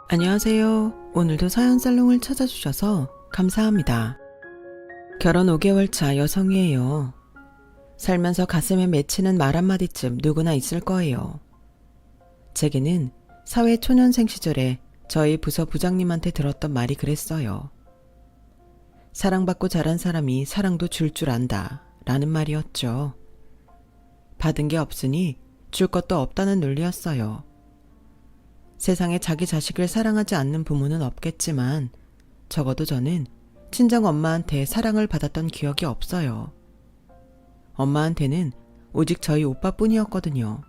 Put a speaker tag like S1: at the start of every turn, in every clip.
S1: 안녕하세요. 오늘도 사연살롱을 찾아주셔서 감사합니다. 결혼 5개월 차 여성이에요. 살면서 가슴에 맺히는 말 한마디쯤 누구나 있을 거예요. 제게는 사회 초년생 시절에 저희 부서 부장님한테 들었던 말이 그랬어요. 사랑받고 자란 사람이 사랑도 줄 줄 안다 라는 말이었죠. 받은 게 없으니 줄 것도 없다는 논리였어요. 세상에 자기 자식을 사랑하지 않는 부모는 없겠지만 적어도 저는 친정 엄마한테 사랑을 받았던 기억이 없어요. 엄마한테는 오직 저희 오빠뿐이었거든요.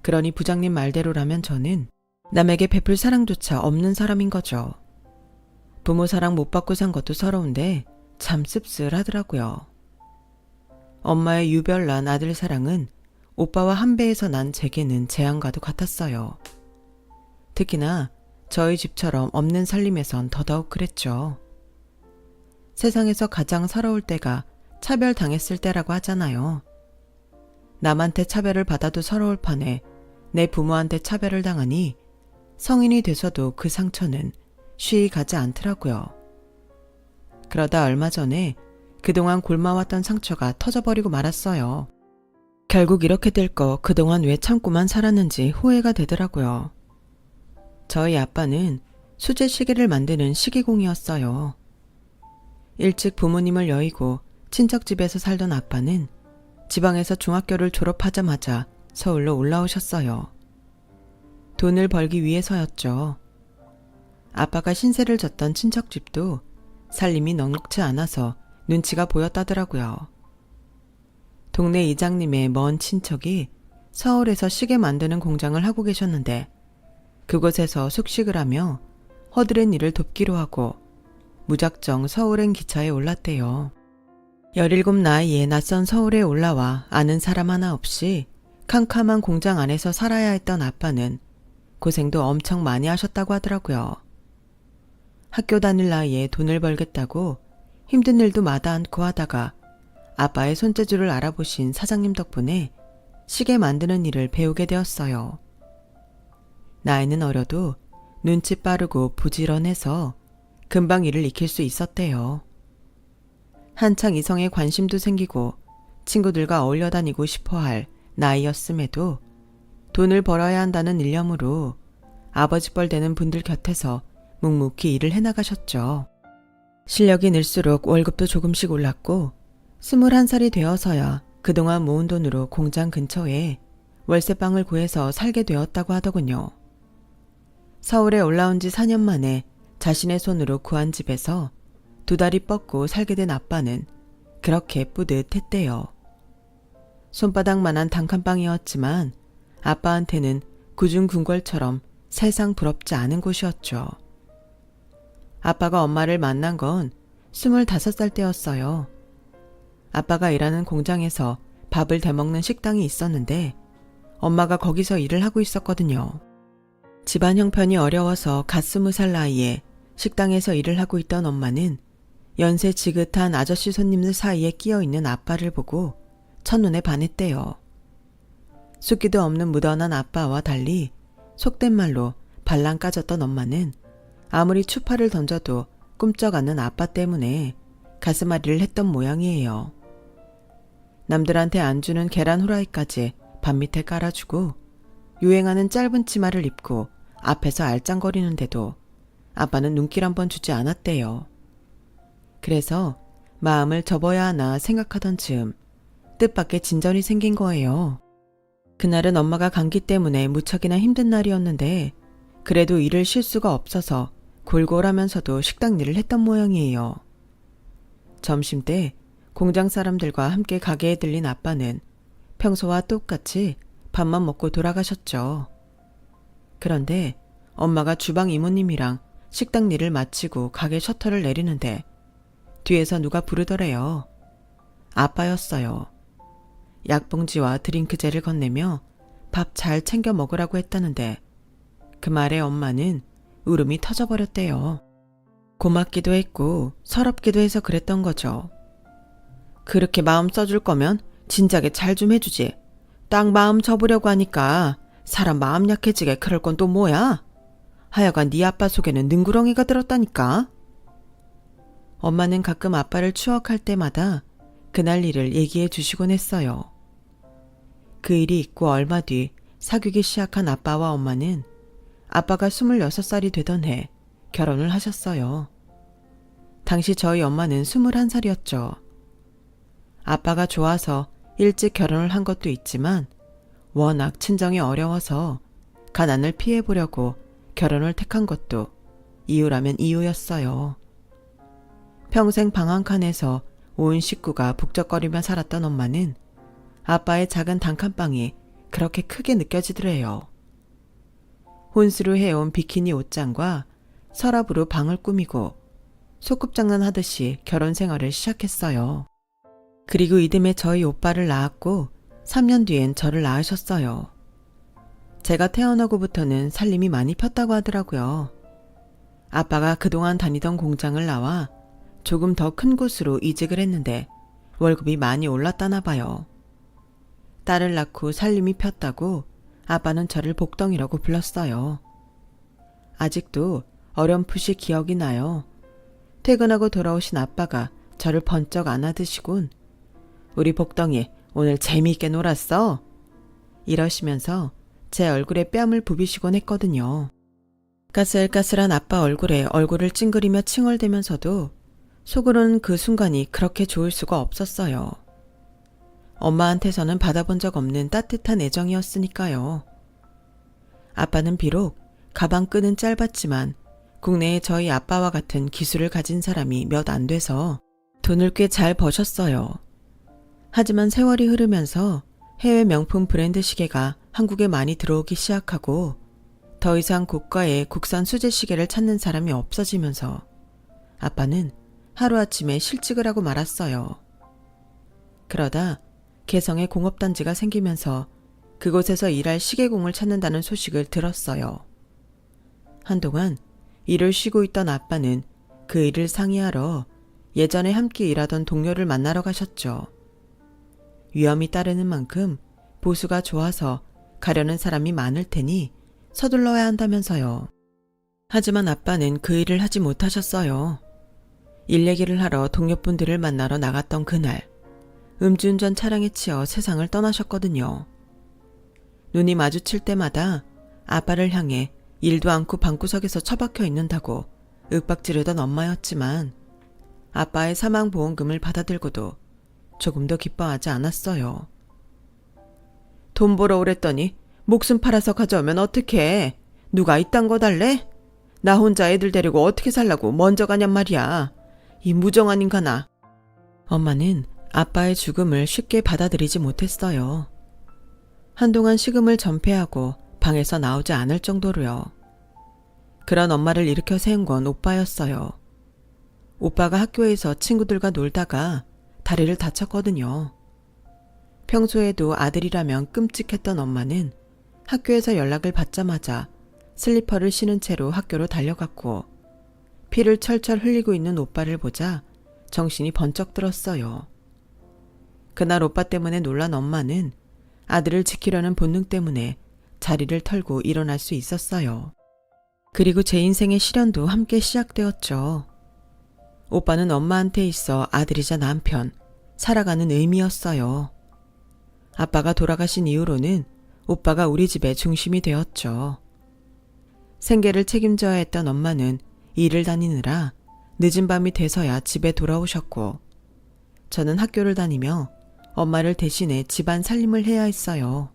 S1: 그러니 부장님 말대로라면 저는 남에게 베풀 사랑조차 없는 사람인 거죠. 부모 사랑 못 받고 산 것도 서러운데 참 씁쓸하더라고요. 엄마의 유별난 아들 사랑은 오빠와 한 배에서 난 제게는 재앙과도 같았어요. 특히나 저희 집처럼 없는 살림에선 더더욱 그랬죠. 세상에서 가장 서러울 때가 차별당했을 때라고 하잖아요. 남한테 차별을 받아도 서러울 판에 내 부모한테 차별을 당하니 성인이 돼서도 그 상처는 쉬이 가지 않더라고요. 그러다 얼마 전에 그동안 곪아왔던 상처가 터져버리고 말았어요. 결국 이렇게 될 거 그동안 왜 참고만 살았는지 후회가 되더라고요. 저희 아빠는 수제 시계를 만드는 시계공이었어요. 일찍 부모님을 여의고 친척집에서 살던 아빠는 지방에서 중학교를 졸업하자마자 서울로 올라오셨어요. 돈을 벌기 위해서였죠. 아빠가 신세를 졌던 친척집도 살림이 넉넉지 않아서 눈치가 보였다더라고요. 동네 이장님의 먼 친척이 서울에서 시계 만드는 공장을 하고 계셨는데 그곳에서 숙식을 하며 허드렛 일을 돕기로 하고 무작정 서울행 기차에 올랐대요. 17 나이에 낯선 서울에 올라와 아는 사람 하나 없이 캄캄한 공장 안에서 살아야 했던 아빠는 고생도 엄청 많이 하셨다고 하더라고요. 학교 다닐 나이에 돈을 벌겠다고 힘든 일도 마다 않고 하다가 아빠의 손재주를 알아보신 사장님 덕분에 시계 만드는 일을 배우게 되었어요. 나이는 어려도 눈치 빠르고 부지런해서 금방 일을 익힐 수 있었대요. 한창 이성에 관심도 생기고 친구들과 어울려 다니고 싶어할 나이였음에도 돈을 벌어야 한다는 일념으로 아버지 뻘 되는 분들 곁에서 묵묵히 일을 해나가셨죠. 실력이 늘수록 월급도 조금씩 올랐고 21살이 되어서야 그동안 모은 돈으로 공장 근처에 월세방을 구해서 살게 되었다고 하더군요. 서울에 올라온 지 4년 만에 자신의 손으로 구한 집에서 2다리 뻗고 살게 된 아빠는 그렇게 뿌듯했대요. 손바닥만한 단칸방이었지만 아빠한테는 구중궁궐처럼 세상 부럽지 않은 곳이었죠. 아빠가 엄마를 만난 건 25살 때였어요. 아빠가 일하는 공장에서 밥을 대먹는 식당이 있었는데 엄마가 거기서 일을 하고 있었거든요. 집안 형편이 어려워서 갓 20살 나이에 식당에서 일을 하고 있던 엄마는 연세 지긋한 아저씨 손님들 사이에 끼어있는 아빠를 보고 첫눈에 반했대요. 숫기도 없는 무던한 아빠와 달리 속된 말로 발랑 까졌던 엄마는 아무리 추파를 던져도 꿈쩍 않는 아빠 때문에 가슴앓이를 했던 모양이에요. 남들한테 안 주는 계란 후라이까지 밥 밑에 깔아주고 유행하는 짧은 치마를 입고 앞에서 알짱거리는데도 아빠는 눈길 한번 주지 않았대요. 그래서 마음을 접어야 하나 생각하던 즈음 뜻밖의 진전이 생긴 거예요. 그날은 엄마가 감기 때문에 무척이나 힘든 날이었는데 그래도 일을 쉴 수가 없어서 골골하면서도 식당 일을 했던 모양이에요. 점심때 공장 사람들과 함께 가게에 들린 아빠는 평소와 똑같이 밥만 먹고 돌아가셨죠. 그런데 엄마가 주방 이모님이랑 식당 일을 마치고 가게 셔터를 내리는데 뒤에서 누가 부르더래요. 아빠였어요. 약봉지와 드링크젤을 건네며 밥 잘 챙겨 먹으라고 했다는데 그 말에 엄마는 울음이 터져버렸대요. 고맙기도 했고 서럽기도 해서 그랬던 거죠. 그렇게 마음 써줄 거면 진작에 잘 좀 해주지. 딱 마음 접으려고 하니까 사람 마음 약해지게 그럴 건 또 뭐야? 하여간 네 아빠 속에는 능구렁이가 들었다니까. 엄마는 가끔 아빠를 추억할 때마다 그날 일을 얘기해 주시곤 했어요. 그 일이 있고 얼마 뒤 사귀기 시작한 아빠와 엄마는 아빠가 26살이 되던 해 결혼을 하셨어요. 당시 저희 엄마는 21살이었죠. 아빠가 좋아서 일찍 결혼을 한 것도 있지만 워낙 친정이 어려워서 가난을 피해보려고 결혼을 택한 것도 이유라면 이유였어요. 평생 방 한 칸에서 온 식구가 북적거리며 살았던 엄마는 아빠의 작은 단칸방이 그렇게 크게 느껴지더래요. 혼수로 해온 비키니 옷장과 서랍으로 방을 꾸미고 소꿉장난 하듯이 결혼 생활을 시작했어요. 그리고 이듬해 저희 오빠를 낳았고 3년 뒤엔 저를 낳으셨어요. 제가 태어나고부터는 살림이 많이 폈다고 하더라고요. 아빠가 그동안 다니던 공장을 나와 조금 더 큰 곳으로 이직을 했는데 월급이 많이 올랐다나 봐요. 딸을 낳고 살림이 폈다고 아빠는 저를 복덩이라고 불렀어요. 아직도 어렴풋이 기억이 나요. 퇴근하고 돌아오신 아빠가 저를 번쩍 안아드시곤 우리 복덩이 오늘 재미있게 놀았어? 이러시면서 제 얼굴에 뺨을 부비시곤 했거든요. 까슬까슬한 아빠 얼굴에 얼굴을 찡그리며 칭얼대면서도 속으로는 그 순간이 그렇게 좋을 수가 없었어요. 엄마한테서는 받아본 적 없는 따뜻한 애정이었으니까요. 아빠는 비록 가방 끈은 짧았지만 국내에 저희 아빠와 같은 기술을 가진 사람이 몇 안 돼서 돈을 꽤 잘 버셨어요. 하지만 세월이 흐르면서 해외 명품 브랜드 시계가 한국에 많이 들어오기 시작하고 더 이상 고가의 국산 수제 시계를 찾는 사람이 없어지면서 아빠는 하루아침에 실직을 하고 말았어요. 그러다 개성에 공업단지가 생기면서 그곳에서 일할 시계공을 찾는다는 소식을 들었어요. 한동안 일을 쉬고 있던 아빠는 그 일을 상의하러 예전에 함께 일하던 동료를 만나러 가셨죠. 위험이 따르는 만큼 보수가 좋아서 가려는 사람이 많을 테니 서둘러야 한다면서요. 하지만 아빠는 그 일을 하지 못하셨어요. 일 얘기를 하러 동료분들을 만나러 나갔던 그날 음주운전 차량에 치여 세상을 떠나셨거든요. 눈이 마주칠 때마다 아빠를 향해 일도 않고 방구석에서 처박혀 있는다고 윽박지르던 엄마였지만 아빠의 사망보험금을 받아들고도 조금도 기뻐하지 않았어요. 돈 벌어 오랬더니 목숨 팔아서 가져오면 어떡해? 누가 이딴 거 달래? 나 혼자 애들 데리고 어떻게 살라고 먼저 가냔 말이야. 이 무정한 인간아. 엄마는 아빠의 죽음을 쉽게 받아들이지 못했어요. 한동안 식음을 전폐하고 방에서 나오지 않을 정도로요. 그런 엄마를 일으켜 세운 건 오빠였어요. 오빠가 학교에서 친구들과 놀다가 다리를 다쳤거든요. 평소에도 아들이라면 끔찍했던 엄마는 학교에서 연락을 받자마자 슬리퍼를 신은 채로 학교로 달려갔고 피를 철철 흘리고 있는 오빠를 보자 정신이 번쩍 들었어요. 그날 오빠 때문에 놀란 엄마는 아들을 지키려는 본능 때문에 자리를 털고 일어날 수 있었어요. 그리고 제 인생의 시련도 함께 시작되었죠. 오빠는 엄마한테 있어 아들이자 남편, 살아가는 의미였어요. 아빠가 돌아가신 이후로는 오빠가 우리 집의 중심이 되었죠. 생계를 책임져야 했던 엄마는 일을 다니느라 늦은 밤이 돼서야 집에 돌아오셨고 저는 학교를 다니며 엄마를 대신해 집안 살림을 해야 했어요.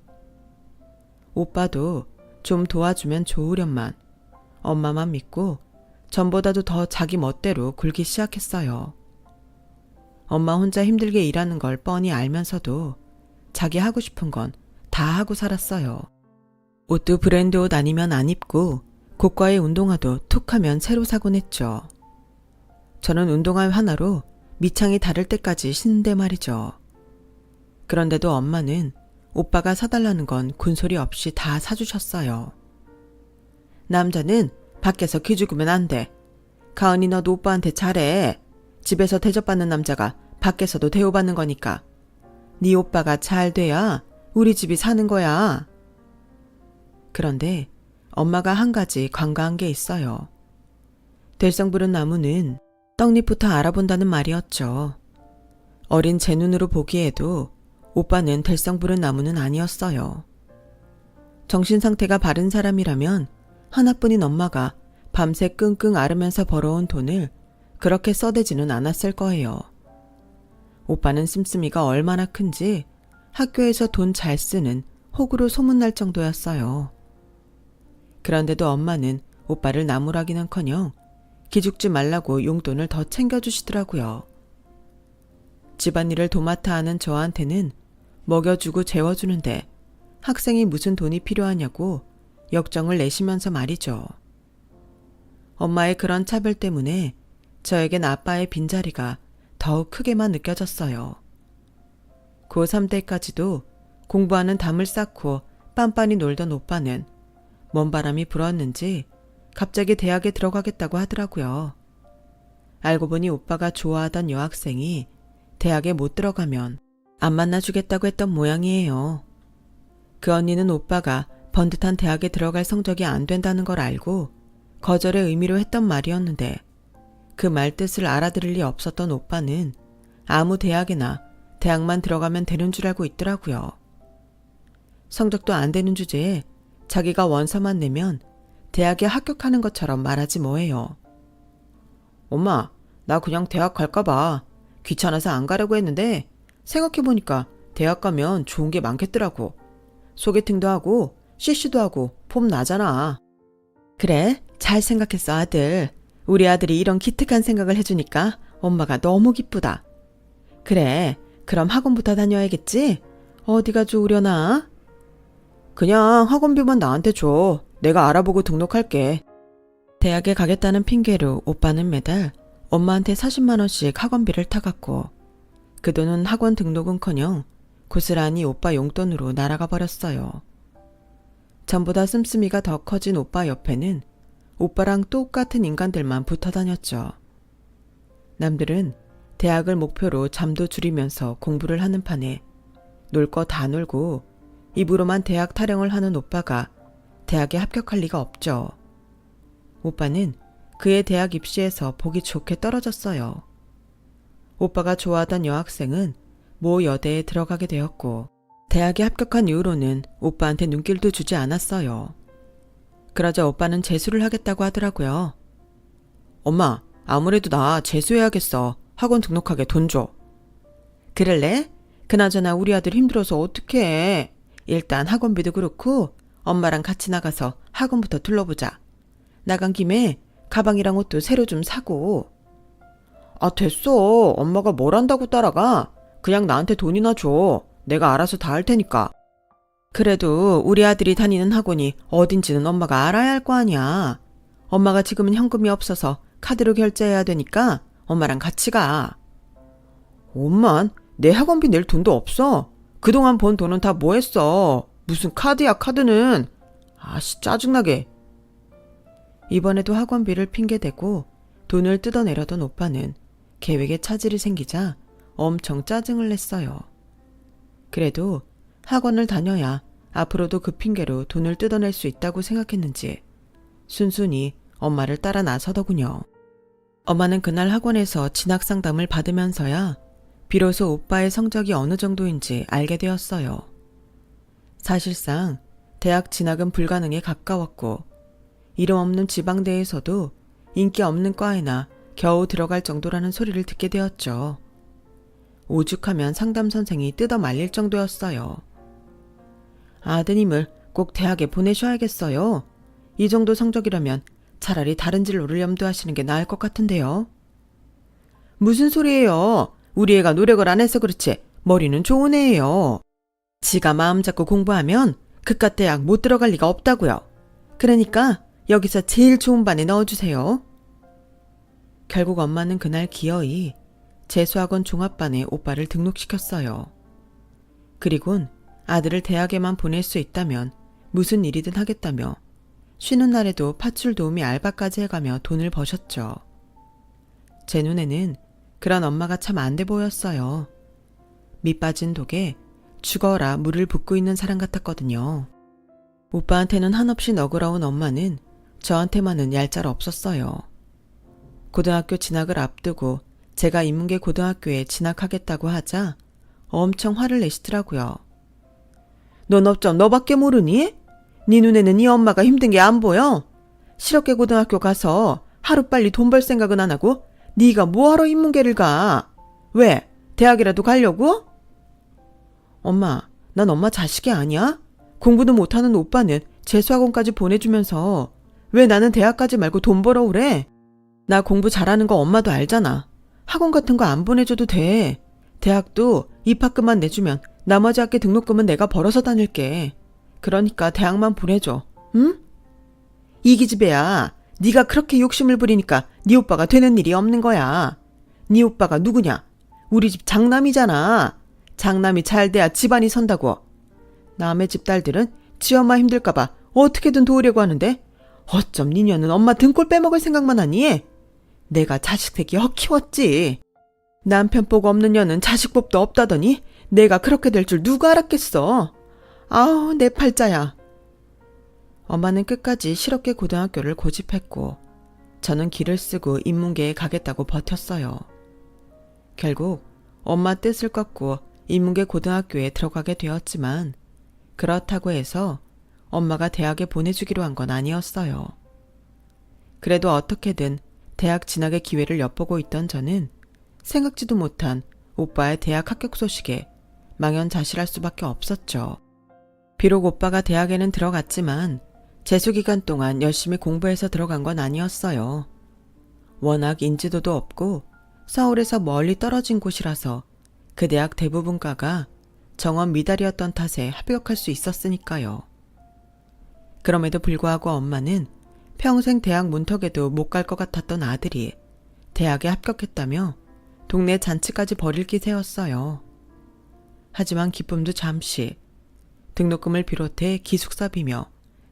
S1: 오빠도 좀 도와주면 좋으련만 엄마만 믿고 전보다도 더 자기 멋대로 굴기 시작했어요. 엄마 혼자 힘들게 일하는 걸 뻔히 알면서도 자기 하고 싶은 건 다 하고 살았어요. 옷도 브랜드 옷 아니면 안 입고 고가의 운동화도 툭 하면 새로 사곤 했죠. 저는 운동화 하나로 밑창이 다를 때까지 신는데 말이죠. 그런데도 엄마는 오빠가 사달라는 건 군소리 없이 다 사주셨어요. 남자는 밖에서 기죽으면 안 돼. 가은이 너도 오빠한테 잘해. 집에서 대접받는 남자가 밖에서도 대우받는 거니까. 네 오빠가 잘 돼야 우리 집이 사는 거야. 그런데 엄마가 한 가지 관가한 게 있어요. 될성 부른 나무는 떡잎부터 알아본다는 말이었죠. 어린 제 눈으로 보기에도 오빠는 될성 부른 나무는 아니었어요. 정신 상태가 바른 사람이라면 하나뿐인 엄마가 밤새 끙끙 앓으면서 벌어온 돈을 그렇게 써대지는 않았을 거예요. 오빠는 씀씀이가 얼마나 큰지 학교에서 돈 잘 쓰는 호구로 소문날 정도였어요. 그런데도 엄마는 오빠를 나무라기는커녕 기죽지 말라고 용돈을 더 챙겨주시더라고요. 집안일을 도맡아 하는 저한테는 먹여주고 재워주는데 학생이 무슨 돈이 필요하냐고 역정을 내시면서 말이죠. 엄마의 그런 차별 때문에 저에겐 아빠의 빈자리가 더욱 크게만 느껴졌어요. 고3 때까지도 공부하는 담을 쌓고 빤빤히 놀던 오빠는 먼 바람이 불었는지 갑자기 대학에 들어가겠다고 하더라고요. 알고 보니 오빠가 좋아하던 여학생이 대학에 못 들어가면 안 만나주겠다고 했던 모양이에요. 그 언니는 오빠가 번듯한 대학에 들어갈 성적이 안 된다는 걸 알고 거절의 의미로 했던 말이었는데 그 말 뜻을 알아들을 리 없었던 오빠는 아무 대학이나 대학만 들어가면 되는 줄 알고 있더라고요. 성적도 안 되는 주제에 자기가 원서만 내면 대학에 합격하는 것처럼 말하지 뭐예요. 엄마, 나 그냥 대학 갈까 봐. 귀찮아서 안 가려고 했는데 생각해보니까 대학 가면 좋은 게 많겠더라고. 소개팅도 하고 CC도 하고 폼 나잖아. 그래, 잘 생각했어 아들. 우리 아들이 이런 기특한 생각을 해주니까 엄마가 너무 기쁘다. 그래, 그럼 학원부터 다녀야겠지? 어디가 좋으려나? 그냥 학원비만 나한테 줘. 내가 알아보고 등록할게. 대학에 가겠다는 핑계로 오빠는 매달 엄마한테 40만 원씩 학원비를 타갔고 그 돈은 학원 등록은커녕 고스란히 오빠 용돈으로 날아가 버렸어요. 전보다 씀씀이가 더 커진 오빠 옆에는 오빠랑 똑같은 인간들만 붙어 다녔죠. 남들은 대학을 목표로 잠도 줄이면서 공부를 하는 판에 놀 거 다 놀고 입으로만 대학 타령을 하는 오빠가 대학에 합격할 리가 없죠. 오빠는 그의 대학 입시에서 보기 좋게 떨어졌어요. 오빠가 좋아하던 여학생은 모 여대에 들어가게 되었고 대학에 합격한 이후로는 오빠한테 눈길도 주지 않았어요. 그러자 오빠는 재수를 하겠다고 하더라고요. 엄마, 아무래도 나 재수해야겠어. 학원 등록하게 돈 줘. 그럴래? 그나저나 우리 아들 힘들어서 어떡해. 일단 학원비도 그렇고 엄마랑 같이 나가서 학원부터 둘러보자. 나간 김에 가방이랑 옷도 새로 좀 사고. 아, 됐어. 엄마가 뭘 한다고 따라가. 그냥 나한테 돈이나 줘. 내가 알아서 다 할 테니까. 그래도 우리 아들이 다니는 학원이 어딘지는 엄마가 알아야 할 거 아니야. 엄마가 지금은 현금이 없어서 카드로 결제해야 되니까 엄마랑 같이 가. 엄만, 내 학원비 낼 돈도 없어. 그동안 번 돈은 다 뭐 했어. 무슨 카드야 카드는. 아씨 짜증나게. 이번에도 학원비를 핑계대고 돈을 뜯어내려던 오빠는 계획에 차질이 생기자 엄청 짜증을 냈어요. 그래도 학원을 다녀야 앞으로도 그 핑계로 돈을 뜯어낼 수 있다고 생각했는지 순순히 엄마를 따라 나서더군요. 엄마는 그날 학원에서 진학 상담을 받으면서야 비로소 오빠의 성적이 어느 정도인지 알게 되었어요. 사실상 대학 진학은 불가능에 가까웠고 이름 없는 지방대에서도 인기 없는 과에나 겨우 들어갈 정도라는 소리를 듣게 되었죠. 오죽하면 상담 선생이 뜯어 말릴 정도였어요. 아드님을 꼭 대학에 보내셔야겠어요. 이 정도 성적이라면 차라리 다른 진로를 염두하시는 게 나을 것 같은데요. 무슨 소리예요. 우리 애가 노력을 안 해서 그렇지 머리는 좋은 애예요. 지가 마음 잡고 공부하면 그깟 대학 못 들어갈 리가 없다고요. 그러니까 여기서 제일 좋은 반에 넣어주세요. 결국 엄마는 그날 기어이 재수학원 종합반에 오빠를 등록시켰어요. 그리곤 아들을 대학에만 보낼 수 있다면 무슨 일이든 하겠다며 쉬는 날에도 팥줄 도우미 알바까지 해가며 돈을 버셨죠. 제 눈에는 그런 엄마가 참 안 돼 보였어요. 밑 빠진 독에 죽어라 물을 붓고 있는 사람 같았거든요. 오빠한테는 한없이 너그러운 엄마는 저한테만은 얄짤 없었어요. 고등학교 진학을 앞두고 제가 인문계 고등학교에 진학하겠다고 하자 엄청 화를 내시더라고요. 넌 어쩜 너밖에 모르니? 네 눈에는 네 엄마가 힘든 게 안 보여? 실업계 고등학교 가서 하루빨리 돈 벌 생각은 안 하고 네가 뭐하러 인문계를 가? 왜? 대학이라도 가려고? 엄마, 난 엄마 자식이 아니야? 공부도 못하는 오빠는 재수학원까지 보내주면서 왜 나는 대학까지 말고 돈 벌어 오래? 나 공부 잘하는 거 엄마도 알잖아. 학원 같은 거 안 보내줘도 돼. 대학도 입학금만 내주면 나머지 학기 등록금은 내가 벌어서 다닐게. 그러니까 대학만 보내줘. 응? 이 기집애야. 네가 그렇게 욕심을 부리니까 네 오빠가 되는 일이 없는 거야. 네 오빠가 누구냐? 우리 집 장남이잖아. 장남이 잘 돼야 집안이 선다고. 남의 집 딸들은 지 엄마 힘들까봐 어떻게든 도우려고 하는데 어쩜 니녀는 엄마 등골 빼먹을 생각만 하니? 내가 자식 새끼 헛키웠지. 남편복 없는 년은 자식법도 없다더니 내가 그렇게 될 줄 누가 알았겠어. 아우 내 팔자야. 엄마는 끝까지 실업계 고등학교를 고집했고 저는 길을 쓰고 인문계에 가겠다고 버텼어요. 결국 엄마 뜻을 꺾고 인문계 고등학교에 들어가게 되었지만 그렇다고 해서 엄마가 대학에 보내주기로 한 건 아니었어요. 그래도 어떻게든 대학 진학의 기회를 엿보고 있던 저는 생각지도 못한 오빠의 대학 합격 소식에 망연자실할 수밖에 없었죠. 비록 오빠가 대학에는 들어갔지만 재수 기간 동안 열심히 공부해서 들어간 건 아니었어요. 워낙 인지도도 없고 서울에서 멀리 떨어진 곳이라서 그 대학 대부분 과가 정원 미달이었던 탓에 합격할 수 있었으니까요. 그럼에도 불구하고 엄마는 평생 대학 문턱에도 못 갈 것 같았던 아들이 대학에 합격했다며 동네 잔치까지 벌일 기세였어요. 하지만 기쁨도 잠시, 등록금을 비롯해 기숙사비며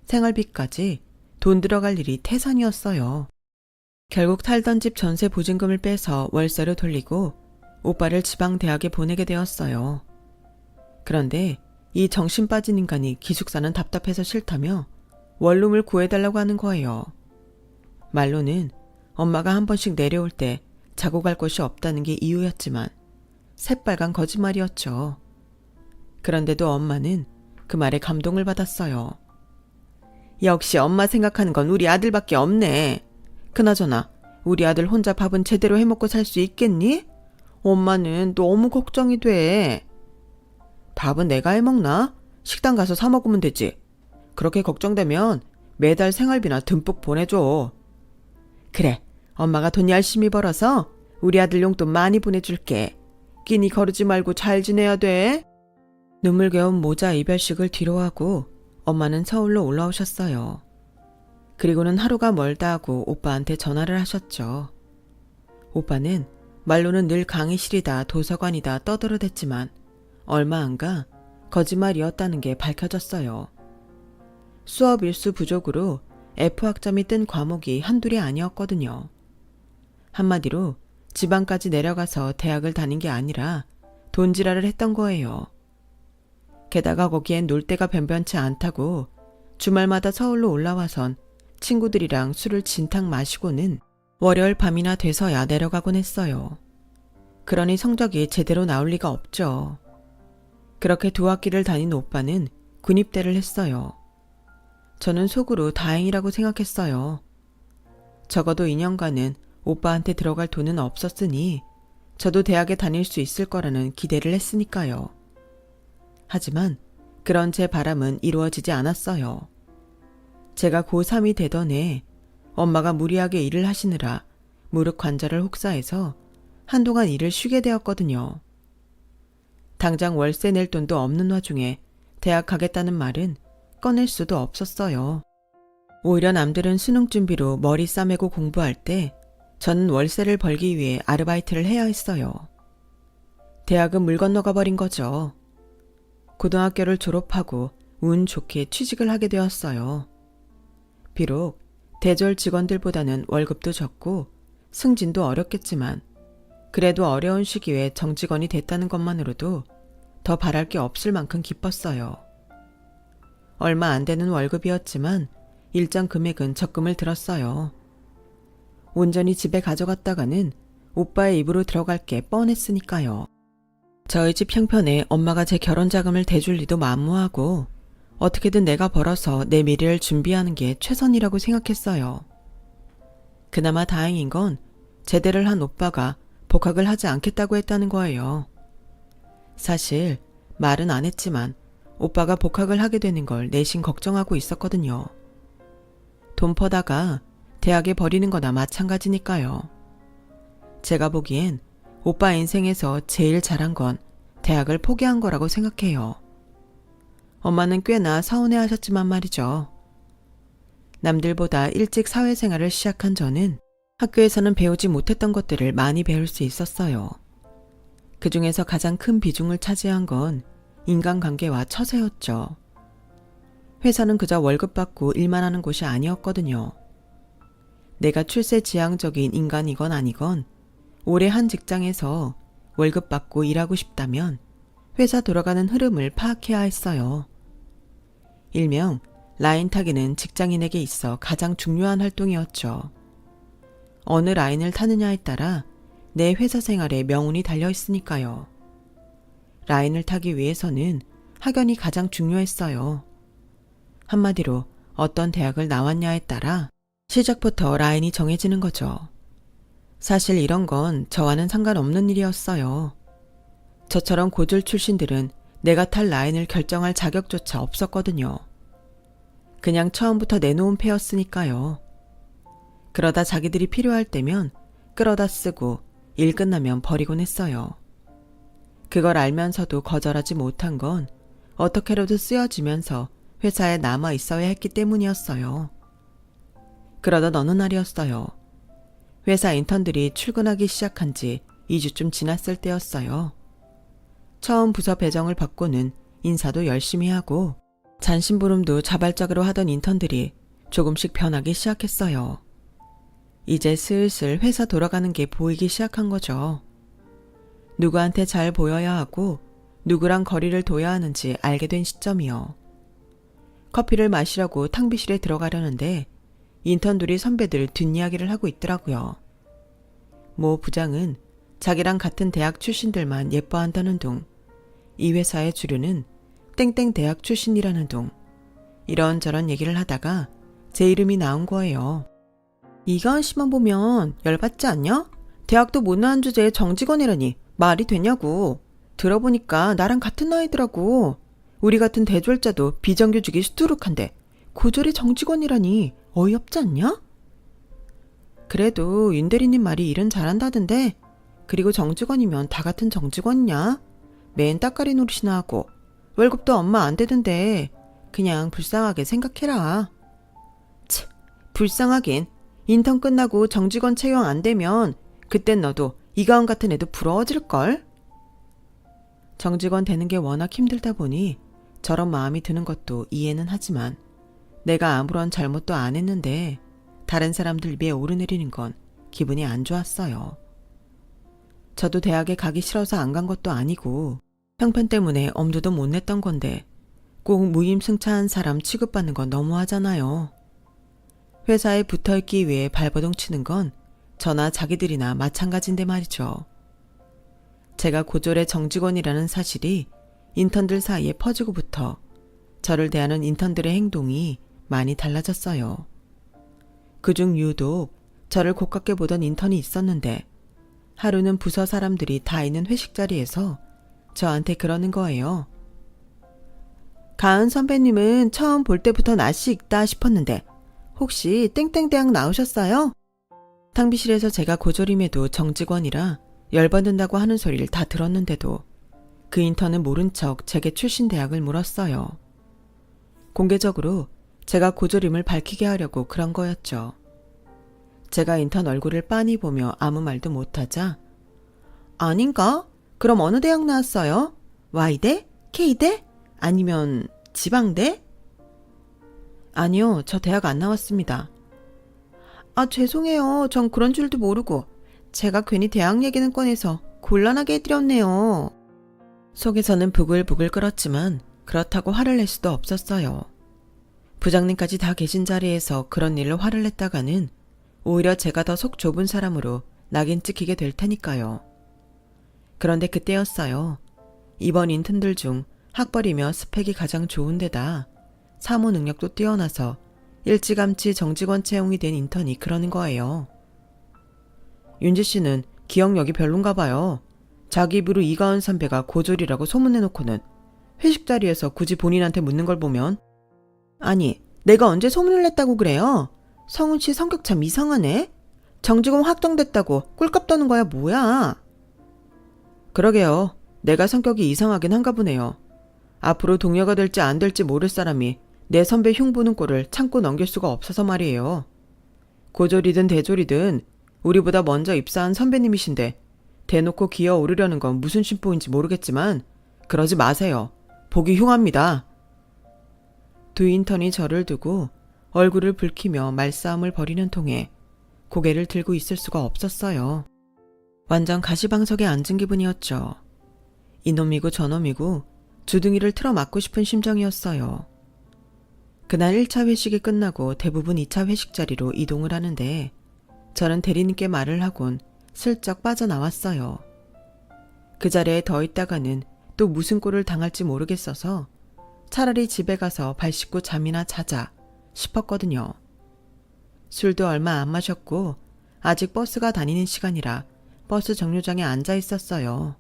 S1: 생활비까지 돈 들어갈 일이 태산이었어요. 결국 살던 집 전세 보증금을 빼서 월세로 돌리고 오빠를 지방 대학에 보내게 되었어요. 그런데 이 정신 빠진 인간이 기숙사는 답답해서 싫다며 원룸을 구해달라고 하는 거예요. 말로는 엄마가 한 번씩 내려올 때 자고 갈 곳이 없다는 게 이유였지만 새빨간 거짓말이었죠. 그런데도 엄마는 그 말에 감동을 받았어요. 역시 엄마 생각하는 건 우리 아들밖에 없네. 그나저나 우리 아들 혼자 밥은 제대로 해먹고 살 수 있겠니? 엄마는 너무 걱정이 돼. 밥은 내가 해먹나? 식당 가서 사 먹으면 되지. 그렇게 걱정되면 매달 생활비나 듬뿍 보내줘. 그래, 엄마가 돈 열심히 벌어서 우리 아들 용돈 많이 보내줄게. 끼니 거르지 말고 잘 지내야 돼. 눈물겨운 모자 이별식을 뒤로하고 엄마는 서울로 올라오셨어요. 그리고는 하루가 멀다 하고 오빠한테 전화를 하셨죠. 오빠는 말로는 늘 강의실이다 도서관이다 떠들어댔지만 얼마 안 가 거짓말이었다는 게 밝혀졌어요. 수업 일수 부족으로 F학점이 뜬 과목이 한둘이 아니었거든요. 한마디로 지방까지 내려가서 대학을 다닌 게 아니라 돈지랄을 했던 거예요. 게다가 거기엔 놀 데가 변변치 않다고 주말마다 서울로 올라와선 친구들이랑 술을 진탕 마시고는 월요일 밤이나 돼서야 내려가곤 했어요. 그러니 성적이 제대로 나올 리가 없죠. 그렇게 두 학기를 다닌 오빠는 군입대를 했어요. 저는 속으로 다행이라고 생각했어요. 적어도 2년간은 오빠한테 들어갈 돈은 없었으니 저도 대학에 다닐 수 있을 거라는 기대를 했으니까요. 하지만 그런 제 바람은 이루어지지 않았어요. 제가 고3이 되던 해 엄마가 무리하게 일을 하시느라 무릎 관절을 혹사해서 한동안 일을 쉬게 되었거든요. 당장 월세 낼 돈도 없는 와중에 대학 가겠다는 말은 꺼낼 수도 없었어요. 오히려 남들은 수능 준비로 머리 싸매고 공부할 때 저는 월세를 벌기 위해 아르바이트를 해야 했어요. 대학은 물 건너가 버린 거죠. 고등학교를 졸업하고 운 좋게 취직을 하게 되었어요. 비록 대졸 직원들보다는 월급도 적고 승진도 어렵겠지만 그래도 어려운 시기에 정직원이 됐다는 것만으로도 더 바랄 게 없을 만큼 기뻤어요. 얼마 안 되는 월급이었지만 일정 금액은 적금을 들었어요. 온전히 집에 가져갔다가는 오빠의 입으로 들어갈 게 뻔했으니까요. 저희 집 형편에 엄마가 제 결혼 자금을 대줄 리도 만무하고 어떻게든 내가 벌어서 내 미래를 준비하는 게 최선이라고 생각했어요. 그나마 다행인 건 제대를 한 오빠가 복학을 하지 않겠다고 했다는 거예요. 사실 말은 안 했지만 오빠가 복학을 하게 되는 걸 내심 걱정하고 있었거든요. 돈 퍼다가 대학에 버리는 거나 마찬가지니까요. 제가 보기엔 오빠 인생에서 제일 잘한 건 대학을 포기한 거라고 생각해요. 엄마는 꽤나 서운해 하셨지만 말이죠. 남들보다 일찍 사회생활을 시작한 저는 학교에서는 배우지 못했던 것들을 많이 배울 수 있었어요. 그 중에서 가장 큰 비중을 차지한 건 인간관계와 처세였죠. 회사는 그저 월급 받고 일만 하는 곳이 아니었거든요. 내가 출세지향적인 인간이건 아니건 오래 한 직장에서 월급 받고 일하고 싶다면 회사 돌아가는 흐름을 파악해야 했어요. 일명 라인 타기는 직장인에게 있어 가장 중요한 활동이었죠. 어느 라인을 타느냐에 따라 내 회사 생활에 명운이 달려 있으니까요. 라인을 타기 위해서는 학연이 가장 중요했어요. 한마디로 어떤 대학을 나왔냐에 따라 시작부터 라인이 정해지는 거죠. 사실 이런 건 저와는 상관없는 일이었어요. 저처럼 고졸 출신들은 내가 탈 라인을 결정할 자격조차 없었거든요. 그냥 처음부터 내놓은 패였으니까요. 그러다 자기들이 필요할 때면 끌어다 쓰고 일 끝나면 버리곤 했어요. 그걸 알면서도 거절하지 못한 건 어떻게라도 쓰여지면서 회사에 남아 있어야 했기 때문이었어요. 그러던 어느 날이었어요. 회사 인턴들이 출근하기 시작한 지 2주쯤 지났을 때였어요. 처음 부서 배정을 받고는 인사도 열심히 하고 잔심부름도 자발적으로 하던 인턴들이 조금씩 변하기 시작했어요. 이제 슬슬 회사 돌아가는 게 보이기 시작한 거죠. 누구한테 잘 보여야 하고 누구랑 거리를 둬야 하는지 알게 된 시점이요. 커피를 마시려고 탕비실에 들어가려는데 인턴들이 선배들 뒷이야기를 하고 있더라고요. 모 부장은 자기랑 같은 대학 출신들만 예뻐한다는 둥, 이 회사의 주류는 땡땡 대학 출신이라는 둥, 이런저런 얘기를 하다가 제 이름이 나온 거예요. 이가은 씨만 보면 열받지 않냐? 대학도 못 나온 주제에 정직원이라니 말이 되냐고. 들어보니까 나랑 같은 나이더라고. 우리 같은 대졸자도 비정규직이 수두룩한데 고졸의 정직원이라니 어이없지 않냐? 그래도 윤 대리님 말이 일은 잘한다던데. 그리고 정직원이면 다 같은 정직원이냐? 맨 따까리 노릇이나 하고 월급도 얼마 안 되던데 그냥 불쌍하게 생각해라. 치, 불쌍하긴. 인턴 끝나고 정직원 채용 안 되면 그땐 너도 이가은 같은 애도 부러워질걸? 정직원 되는 게 워낙 힘들다 보니 저런 마음이 드는 것도 이해는 하지만 내가 아무런 잘못도 안 했는데 다른 사람들 위에 오르내리는 건 기분이 안 좋았어요. 저도 대학에 가기 싫어서 안 간 것도 아니고 형편 때문에 엄두도 못 냈던 건데 꼭 무임승차한 사람 취급받는 건 너무하잖아요. 회사에 붙어있기 위해 발버둥 치는 건 저나 자기들이나 마찬가지인데 말이죠. 제가 고졸의 정직원이라는 사실이 인턴들 사이에 퍼지고부터 저를 대하는 인턴들의 행동이 많이 달라졌어요. 그중 유독 저를 고깝게 보던 인턴이 있었는데 하루는 부서 사람들이 다 있는 회식 자리에서 저한테 그러는 거예요. 가은 선배님은 처음 볼 때부터 낯이 익다 싶었는데 혹시 땡땡대학 나오셨어요? 탕비실에서 제가 고졸임에도 정직원이라 열받는다고 하는 소리를 다 들었는데도 그 인턴은 모른 척 제게 출신 대학을 물었어요. 공개적으로 제가 고졸임을 밝히게 하려고 그런 거였죠. 제가 인턴 얼굴을 빤히 보며 아무 말도 못하자 아닌가? 그럼 어느 대학 나왔어요? Y대? K대? 아니면 지방대? 아니요, 저 대학 안 나왔습니다. 아, 죄송해요. 전 그런 줄도 모르고 제가 괜히 대학 얘기는 꺼내서 곤란하게 해드렸네요. 속에서는 부글부글 끓었지만 그렇다고 화를 낼 수도 없었어요. 부장님까지 다 계신 자리에서 그런 일을 화를 냈다가는 오히려 제가 더 속 좁은 사람으로 낙인 찍히게 될 테니까요. 그런데 그때였어요. 이번 인턴들 중 학벌이며 스펙이 가장 좋은 데다 사무 능력도 뛰어나서 일찌감치 정직원 채용이 된 인턴이 그러는 거예요. 윤지 씨는 기억력이 별론가 봐요. 자기 입으로 이가은 선배가 고졸이라고 소문내놓고는 회식 자리에서 굳이 본인한테 묻는 걸 보면 아니, 내가 언제 소문을 냈다고 그래요? 성훈 씨 성격 참 이상하네? 정직원 확정됐다고 꿀값 떠는 거야 뭐야? 그러게요. 내가 성격이 이상하긴 한가 보네요. 앞으로 동료가 될지 안 될지 모를 사람이 내 선배 흉보는 꼴을 참고 넘길 수가 없어서 말이에요. 고졸이든 대졸이든 우리보다 먼저 입사한 선배님이신데 대놓고 기어오르려는 건 무슨 심보인지 모르겠지만 그러지 마세요. 보기 흉합니다. 두 인턴이 저를 두고 얼굴을 붉히며 말싸움을 벌이는 통에 고개를 들고 있을 수가 없었어요. 완전 가시방석에 앉은 기분이었죠. 이놈이고 저놈이고 주둥이를 틀어 맞고 싶은 심정이었어요. 그날 1차 회식이 끝나고 대부분 2차 회식 자리로 이동을 하는데 저는 대리님께 말을 하곤 슬쩍 빠져나왔어요. 그 자리에 더 있다가는 또 무슨 꼴을 당할지 모르겠어서 차라리 집에 가서 발 씻고 잠이나 자자 싶었거든요. 술도 얼마 안 마셨고 아직 버스가 다니는 시간이라 버스 정류장에 앉아 있었어요.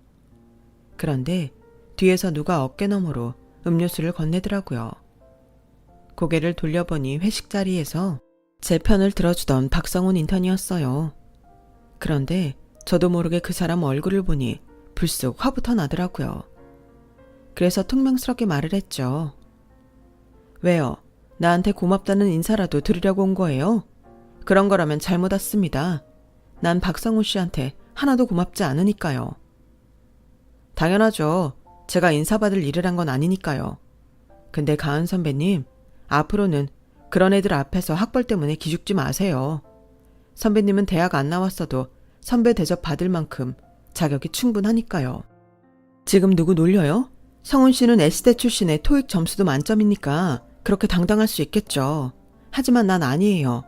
S1: 그런데 뒤에서 누가 어깨너머로 음료수를 건네더라고요. 고개를 돌려보니 회식 자리에서 제 편을 들어주던 박성훈 인턴이었어요. 그런데 저도 모르게 그 사람 얼굴을 보니 불쑥 화부터 나더라고요. 그래서 퉁명스럽게 말을 했죠. 왜요? 나한테 고맙다는 인사라도 드리려고 온 거예요? 그런 거라면 잘못 왔습니다. 난 박성훈 씨한테 하나도 고맙지 않으니까요. 당연하죠. 제가 인사받을 일을 한 건 아니니까요. 근데 가은 선배님, 앞으로는 그런 애들 앞에서 학벌 때문에 기죽지 마세요. 선배님은 대학 안 나왔어도 선배 대접 받을 만큼 자격이 충분하니까요. 지금 누구 놀려요? 성훈 씨는 S대 출신의 토익 점수도 만점이니까 그렇게 당당할 수 있겠죠. 하지만 난 아니에요.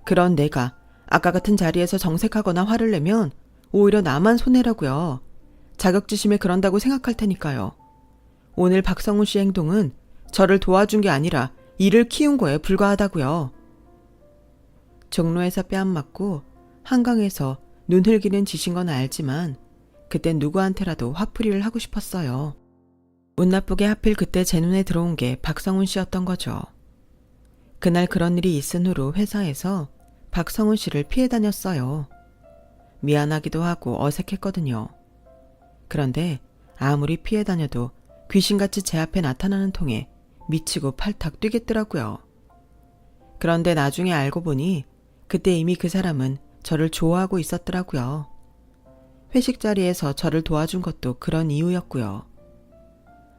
S1: 그런 내가 아까 같은 자리에서 정색하거나 화를 내면 오히려 나만 손해라고요. 자격지심에 그런다고 생각할 테니까요. 오늘 박성훈 씨 행동은 저를 도와준 게 아니라 일을 키운 거에 불과하다고요. 종로에서 뺨 맞고 한강에서 눈 흘기는 짓인 건 알지만 그땐 누구한테라도 화풀이를 하고 싶었어요. 운 나쁘게 하필 그때 제 눈에 들어온 게 박성훈 씨였던 거죠. 그날 그런 일이 있은 후로 회사에서 박성훈 씨를 피해 다녔어요. 미안하기도 하고 어색했거든요. 그런데 아무리 피해 다녀도 귀신같이 제 앞에 나타나는 통에 미치고 팔탁 뛰겠더라고요. 그런데 나중에 알고 보니 그때 이미 그 사람은 저를 좋아하고 있었더라고요. 회식 자리에서 저를 도와준 것도 그런 이유였고요.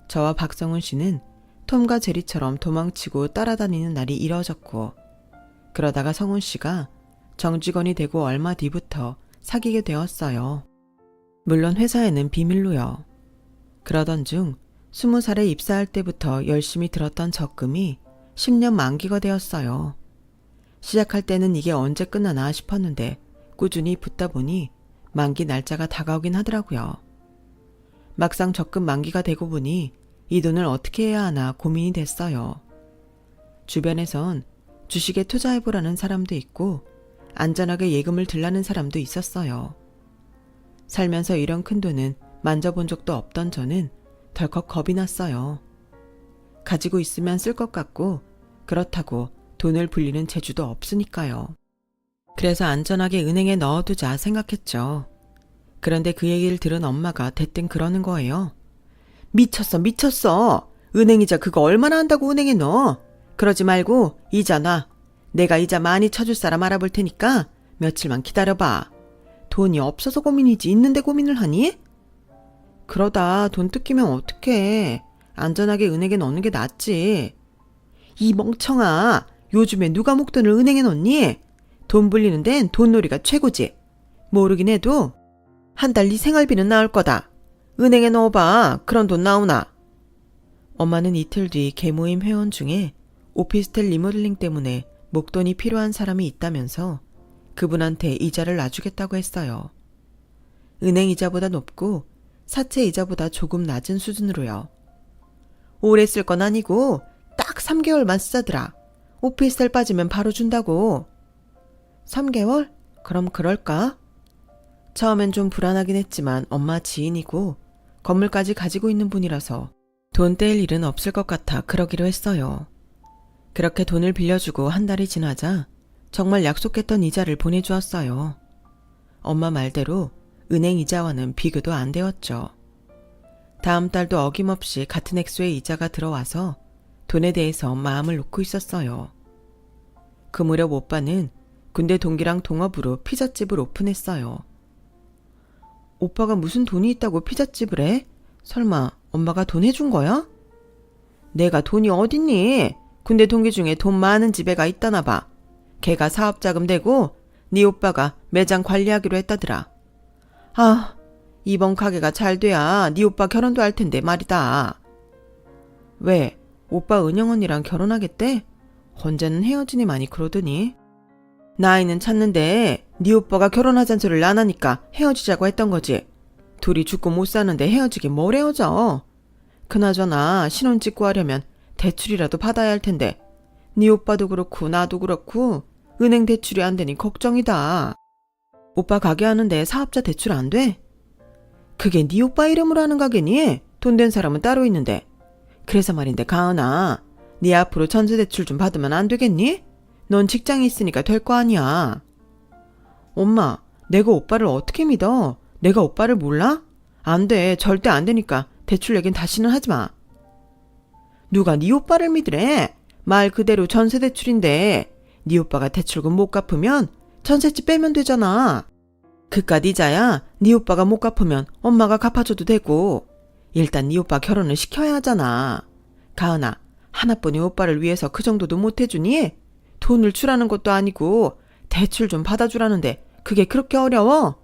S1: 저와 박성훈 씨는 톰과 제리처럼 도망치고 따라다니는 날이 이뤄졌고 그러다가 성훈 씨가 정직원이 되고 얼마 뒤부터 사귀게 되었어요. 물론 회사에는 비밀로요. 그러던 중 20살에 입사할 때부터 열심히 들었던 적금이 10년 만기가 되었어요. 시작할 때는 이게 언제 끝나나 싶었는데 꾸준히 붓다 보니 만기 날짜가 다가오긴 하더라고요. 막상 적금 만기가 되고 보니 이 돈을 어떻게 해야 하나 고민이 됐어요. 주변에선 주식에 투자해보라는 사람도 있고 안전하게 예금을 들라는 사람도 있었어요. 살면서 이런 큰 돈은 만져본 적도 없던 저는 덜컥 겁이 났어요. 가지고 있으면 쓸 것 같고 그렇다고 돈을 불리는 재주도 없으니까요. 그래서 안전하게 은행에 넣어두자 생각했죠. 그런데 그 얘기를 들은 엄마가 대뜸 그러는 거예요. 미쳤어. 은행이자 그거 얼마나 한다고 은행에 넣어. 그러지 말고 이자 놔. 내가 이자 많이 쳐줄 사람 알아볼 테니까 며칠만 기다려봐. 돈이 없어서 고민이지 있는데 고민을 하니? 그러다 돈 뜯기면 어떡해. 안전하게 은행에 넣는 게 낫지. 이 멍청아. 요즘에 누가 목돈을 은행에 넣니? 돈 불리는 데는 돈놀이가 최고지. 모르긴 해도 한 달 네 생활비는 나올 거다. 은행에 넣어봐. 그런 돈 나오나? 엄마는 이틀 뒤 개모임 회원 중에 오피스텔 리모델링 때문에 목돈이 필요한 사람이 있다면서 그분한테 이자를 놔주겠다고 했어요. 은행 이자보다 높고 사채 이자보다 조금 낮은 수준으로요. 오래 쓸 건 아니고 딱 3개월만 쓰자더라. 오피스텔 빠지면 바로 준다고. 3개월? 그럼 그럴까? 처음엔 좀 불안하긴 했지만 엄마 지인이고 건물까지 가지고 있는 분이라서 돈 떼일 일은 없을 것 같아 그러기로 했어요. 그렇게 돈을 빌려주고 한 달이 지나자 정말 약속했던 이자를 보내주었어요. 엄마 말대로 은행 이자와는 비교도 안 되었죠. 다음 달도 어김없이 같은 액수의 이자가 들어와서 돈에 대해서 마음을 놓고 있었어요. 그 무렵 오빠는 군대 동기랑 동업으로 피자집을 오픈했어요. 오빠가 무슨 돈이 있다고 피자집을 해? 설마 엄마가 돈 해준 거야? 내가 돈이 어딨니? 군대 동기 중에 돈 많은 집애가 있다나 봐. 걔가 사업자금 대고 네 오빠가 매장 관리하기로 했다더라. 아, 이번 가게가 잘 돼야 네 오빠 결혼도 할 텐데 말이다. 왜? 오빠 은영 언니랑 결혼하겠대? 언제는 헤어지니 많이 그러더니. 나이는 찾는데 네 오빠가 결혼하자는 소리를 안 하니까 헤어지자고 했던 거지. 둘이 죽고 못 사는데 헤어지긴 뭘 헤어져. 그나저나 신혼 찍고 하려면 대출이라도 받아야 할 텐데 네 오빠도 그렇고 나도 그렇고 은행 대출이 안 되니 걱정이다. 오빠 가게 하는데 사업자 대출 안 돼? 그게 네 오빠 이름으로 하는 가게니? 돈 된 사람은 따로 있는데. 그래서 말인데 가은아, 네 앞으로 전세 대출 좀 받으면 안 되겠니? 넌 직장이 있으니까 될 거 아니야. 엄마, 내가 오빠를 어떻게 믿어? 내가 오빠를 몰라? 안 돼, 절대 안 되니까 대출 얘긴 다시는 하지 마. 누가 네 오빠를 믿으래? 말 그대로 전세 대출인데 네 오빠가 대출금 못 갚으면 전셋집 빼면 되잖아. 그깟 이자야 네 오빠가 못 갚으면 엄마가 갚아줘도 되고. 일단 네 오빠 결혼을 시켜야 하잖아. 가은아, 하나뿐인 오빠를 위해서 그 정도도 못 해주니? 돈을 주라는 것도 아니고 대출 좀 받아주라는데 그게 그렇게 어려워?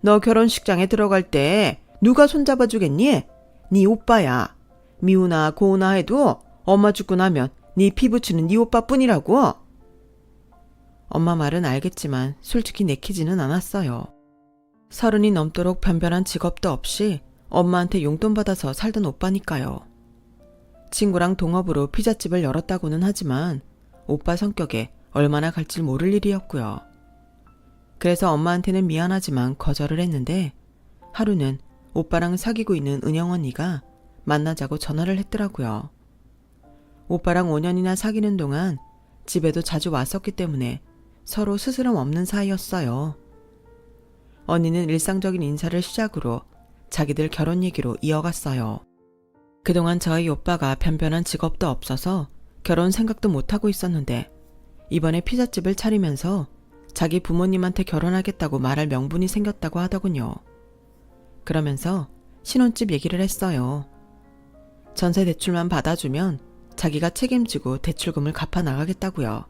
S1: 너 결혼식장에 들어갈 때 누가 손잡아주겠니? 네 오빠야. 미우나 고우나 해도 엄마 죽고 나면 네 피부치는 네 오빠뿐이라고. 엄마 말은 알겠지만 솔직히 내키지는 않았어요. 30이 넘도록 변변한 직업도 없이 엄마한테 용돈 받아서 살던 오빠니까요. 친구랑 동업으로 피자집을 열었다고는 하지만 오빠 성격에 얼마나 갈지 모를 일이었고요. 그래서 엄마한테는 미안하지만 거절을 했는데 하루는 오빠랑 사귀고 있는 은영 언니가 만나자고 전화를 했더라고요. 오빠랑 5년이나 사귀는 동안 집에도 자주 왔었기 때문에 서로 스스럼 없는 사이였어요. 언니는 일상적인 인사를 시작으로 자기들 결혼 얘기로 이어갔어요. 그동안 저희 오빠가 변변한 직업도 없어서 결혼 생각도 못하고 있었는데 이번에 피자집을 차리면서 자기 부모님한테 결혼하겠다고 말할 명분이 생겼다고 하더군요. 그러면서 신혼집 얘기를 했어요. 전세 대출만 받아주면 자기가 책임지고 대출금을 갚아 나가겠다고요.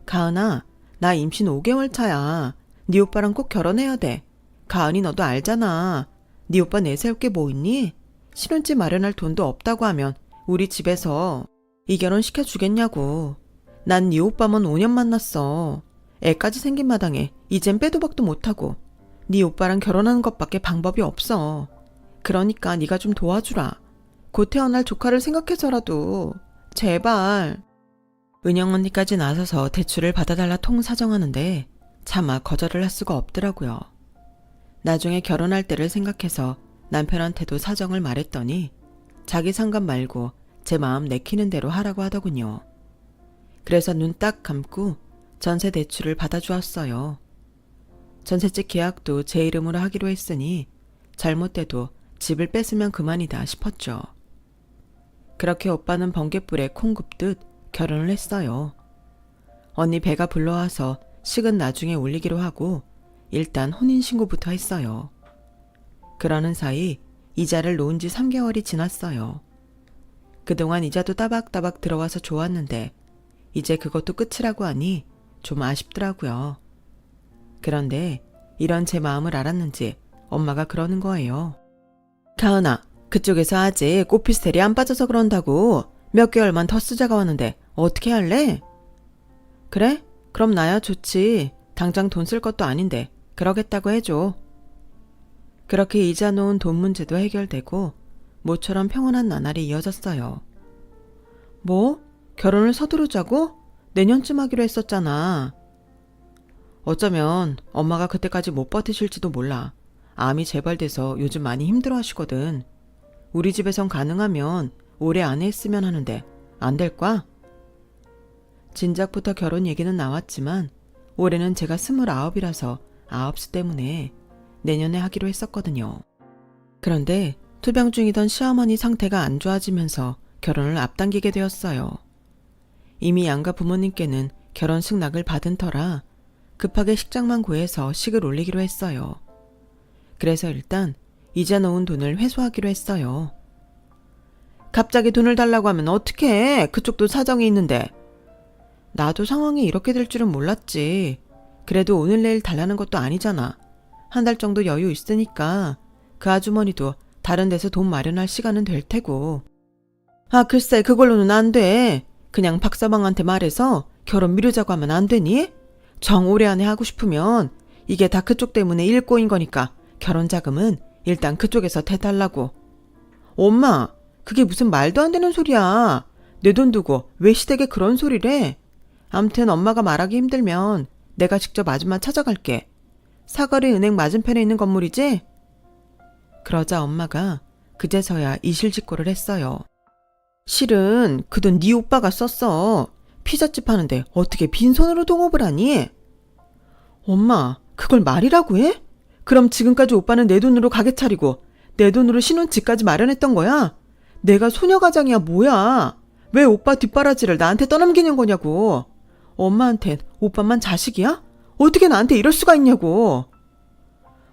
S1: 가은아, 나 임신 5개월 차야. 네 오빠랑 꼭 결혼해야 돼. 가은이 너도 알잖아. 네 오빠 내세울 게 뭐 있니? 신혼집 마련할 돈도 없다고 하면 우리 집에서 이 결혼 시켜주겠냐고. 난 네 오빠만 5년 만났어. 애까지 생긴 마당에 이젠 빼도 박도 못하고 네 오빠랑 결혼하는 것밖에 방법이 없어. 그러니까 네가 좀 도와주라. 곧 태어날 조카를 생각해서라도. 제발. 은영 언니까지 나서서 대출을 받아달라 통사정하는데 차마 거절을 할 수가 없더라고요. 나중에 결혼할 때를 생각해서 남편한테도 사정을 말했더니 자기 상관 말고 제 마음 내키는 대로 하라고 하더군요. 그래서 눈 딱 감고 전세 대출을 받아주었어요. 전셋집 계약도 제 이름으로 하기로 했으니 잘못돼도 집을 뺏으면 그만이다 싶었죠. 그렇게 오빠는 번갯불에 콩 굽듯 결혼을 했어요. 언니 배가 불러와서 식은 나중에 올리기로 하고 일단 혼인신고부터 했어요. 그러는 사이 이자를 놓은 지 3개월이 지났어요. 그동안 이자도 따박따박 들어와서 좋았는데 이제 그것도 끝이라고 하니 좀 아쉽더라고요. 그런데 이런 제 마음을 알았는지 엄마가 그러는 거예요. 가은아, 그쪽에서 아직 오피스텔이 안 빠져서 그런다고. 몇 개월만 더 쓰자가 왔는데 어떻게 할래? 그래? 그럼 나야 좋지. 당장 돈 쓸 것도 아닌데 그러겠다고 해줘. 그렇게 이자 놓은 돈 문제도 해결되고 모처럼 평온한 나날이 이어졌어요. 뭐? 결혼을 서두르자고? 내년쯤 하기로 했었잖아. 어쩌면 엄마가 그때까지 못 버티실지도 몰라. 암이 재발돼서 요즘 많이 힘들어 하시거든. 우리 집에선 가능하면 올해 안에 했으면 하는데 안 될까? 진작부터 결혼 얘기는 나왔지만 올해는 제가 29이라서 아홉수 때문에 내년에 하기로 했었거든요. 그런데 투병 중이던 시어머니 상태가 안 좋아지면서 결혼을 앞당기게 되었어요. 이미 양가 부모님께는 결혼 승낙을 받은 터라 급하게 식장만 구해서 식을 올리기로 했어요. 그래서 일단 이자 놓은 돈을 회수하기로 했어요. 갑자기 돈을 달라고 하면 어떡해? 그쪽도 사정이 있는데. 나도 상황이 이렇게 될 줄은 몰랐지. 그래도 오늘 내일 달라는 것도 아니잖아. 한 달 정도 여유 있으니까 그 아주머니도 다른 데서 돈 마련할 시간은 될 테고. 아, 글쎄 그걸로는 안 돼. 그냥 박서방한테 말해서 결혼 미루자고 하면 안 되니? 정 올해 안에 하고 싶으면 이게 다 그쪽 때문에 일 꼬인 거니까 결혼 자금은 일단 그쪽에서 대달라고. 엄마, 그게 무슨 말도 안 되는 소리야. 내 돈 두고 왜 시댁에 그런 소리를 해? 암튼 엄마가 말하기 힘들면 내가 직접 아줌마 찾아갈게. 사거리 은행 맞은편에 있는 건물이지? 그러자 엄마가 그제서야 이실직고를 했어요. 실은 그 돈 네 오빠가 썼어. 피자집 하는데 어떻게 빈손으로 동업을 하니? 엄마, 그걸 말이라고 해? 그럼 지금까지 오빠는 내 돈으로 가게 차리고 내 돈으로 신혼집까지 마련했던 거야? 내가 소녀가장이야 뭐야? 왜 오빠 뒷바라지를 나한테 떠넘기는 거냐고. 엄마한텐 오빠만 자식이야? 어떻게 나한테 이럴 수가 있냐고.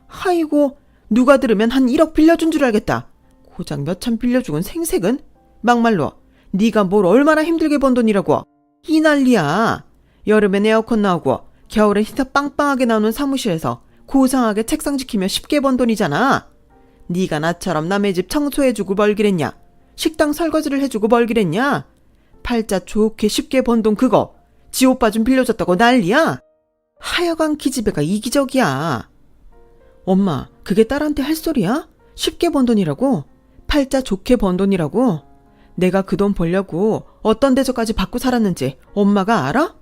S1: 아이고, 누가 들으면 한 1억 빌려준 줄 알겠다. 고작 몇천 빌려 죽은 생색은? 막말로 네가 뭘 얼마나 힘들게 번 돈이라고. 이 난리야. 여름엔 에어컨 나오고 겨울엔 히터 빵빵하게 나오는 사무실에서 고상하게 책상 지키며 쉽게 번 돈이잖아. 네가 나처럼 남의 집 청소해주고 벌기랬냐? 식당 설거지를 해주고 벌기랬냐? 팔자 좋게 쉽게 번 돈 그거 지 오빠 좀 빌려줬다고 난리야? 하여간 기집애가 이기적이야. 엄마, 그게 딸한테 할 소리야? 쉽게 번 돈이라고? 팔자 좋게 번 돈이라고? 내가 그 돈 벌려고 어떤 데서까지 받고 살았는지 엄마가 알아?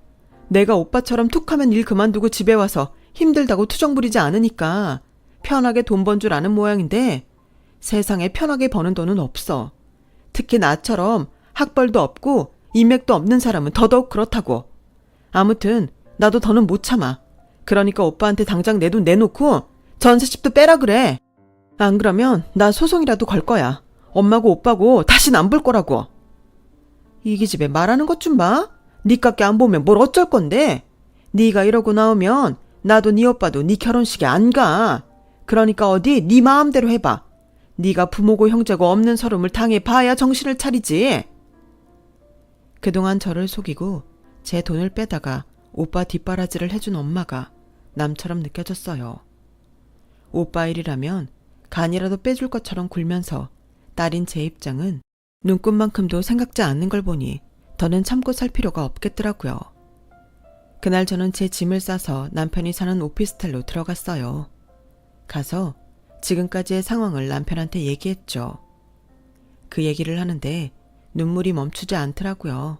S1: 내가 오빠처럼 툭하면 일 그만두고 집에 와서 힘들다고 투정 부리지 않으니까 편하게 돈 번 줄 아는 모양인데 세상에 편하게 버는 돈은 없어. 특히 나처럼 학벌도 없고 인맥도 없는 사람은 더더욱 그렇다고. 아무튼 나도 더는 못 참아. 그러니까 오빠한테 당장 내 돈 내놓고 전세집도 빼라 그래. 안 그러면 나 소송이라도 걸 거야. 엄마고 오빠고 다신 안 볼 거라고. 이 기집애 말하는 것 좀 봐. 니깎게 안 보면 뭘 어쩔 건데. 니가 이러고 나오면 나도 니 오빠도 니 결혼식에 안 가. 그러니까 어디 니 마음대로 해봐. 니가 부모고 형제고 없는 서름을 당해봐야 정신을 차리지. 그동안 저를 속이고 제 돈을 빼다가 오빠 뒷바라지를 해준 엄마가 남처럼 느껴졌어요. 오빠 일이라면 간이라도 빼줄 것처럼 굴면서 딸인 제 입장은 눈꽃만큼도 생각지 않는 걸 보니 더는 참고 살 필요가 없겠더라고요. 그날 저는 제 짐을 싸서 남편이 사는 오피스텔로 들어갔어요. 가서 지금까지의 상황을 남편한테 얘기했죠. 그 얘기를 하는데 눈물이 멈추지 않더라고요.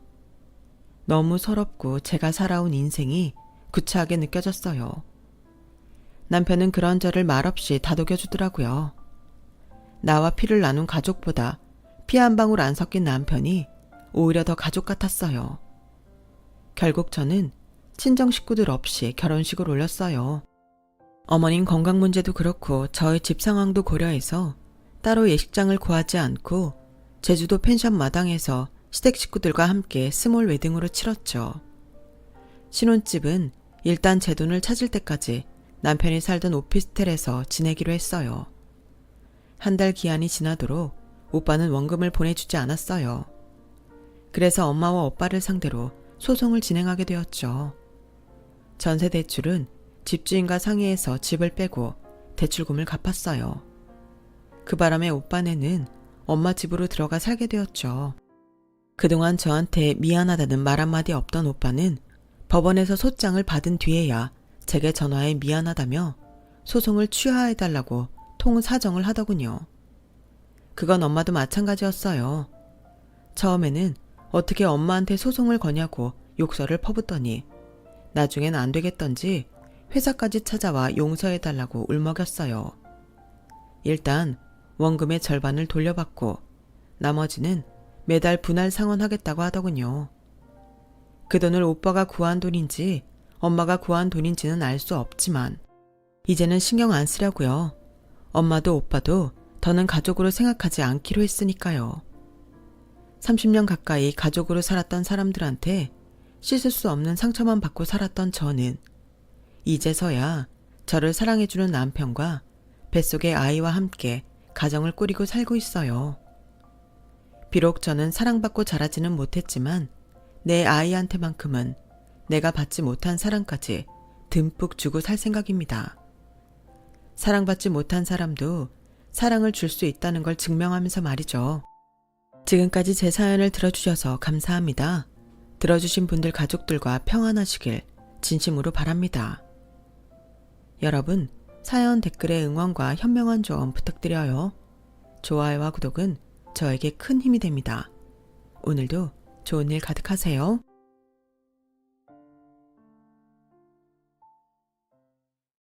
S1: 너무 서럽고 제가 살아온 인생이 구차하게 느껴졌어요. 남편은 그런 저를 말없이 다독여주더라고요. 나와 피를 나눈 가족보다 피 한 방울 안 섞인 남편이 오히려 더 가족 같았어요. 결국 저는 친정 식구들 없이 결혼식을 올렸어요. 어머님 건강 문제도 그렇고 저희 집 상황도 고려해서 따로 예식장을 구하지 않고 제주도 펜션 마당에서 시댁 식구들과 함께 스몰 웨딩으로 치렀죠. 신혼집은 일단 제 돈을 찾을 때까지 남편이 살던 오피스텔에서 지내기로 했어요. 한 달 기한이 지나도록 오빠는 원금을 보내주지 않았어요. 그래서 엄마와 오빠를 상대로 소송을 진행하게 되었죠. 전세 대출은 집주인과 상의해서 집을 빼고 대출금을 갚았어요. 그 바람에 오빠네는 엄마 집으로 들어가 살게 되었죠. 그동안 저한테 미안하다는 말 한마디 없던 오빠는 법원에서 소장을 받은 뒤에야 제게 전화해 미안하다며 소송을 취하해달라고 통사정을 하더군요. 그건 엄마도 마찬가지였어요. 처음에는 어떻게 엄마한테 소송을 거냐고 욕설을 퍼붓더니 나중엔 안 되겠던지 회사까지 찾아와 용서해달라고 울먹였어요. 일단 원금의 절반을 돌려받고 나머지는 매달 분할 상환하겠다고 하더군요. 그 돈을 오빠가 구한 돈인지 엄마가 구한 돈인지는 알 수 없지만 이제는 신경 안 쓰려고요. 엄마도 오빠도 더는 가족으로 생각하지 않기로 했으니까요. 30년 가까이 가족으로 살았던 사람들한테 씻을 수 없는 상처만 받고 살았던 저는 이제서야 저를 사랑해주는 남편과 뱃속의 아이와 함께 가정을 꾸리고 살고 있어요. 비록 저는 사랑받고 자라지는 못했지만 내 아이한테만큼은 내가 받지 못한 사랑까지 듬뿍 주고 살 생각입니다. 사랑받지 못한 사람도 사랑을 줄 수 있다는 걸 증명하면서 말이죠. 지금까지 제 사연을 들어주셔서 감사합니다. 들어주신 분들 가족들과 평안하시길 진심으로 바랍니다. 여러분, 사연 댓글에 응원과 현명한 조언 부탁드려요. 좋아요와 구독은 저에게 큰 힘이 됩니다. 오늘도 좋은 일 가득하세요.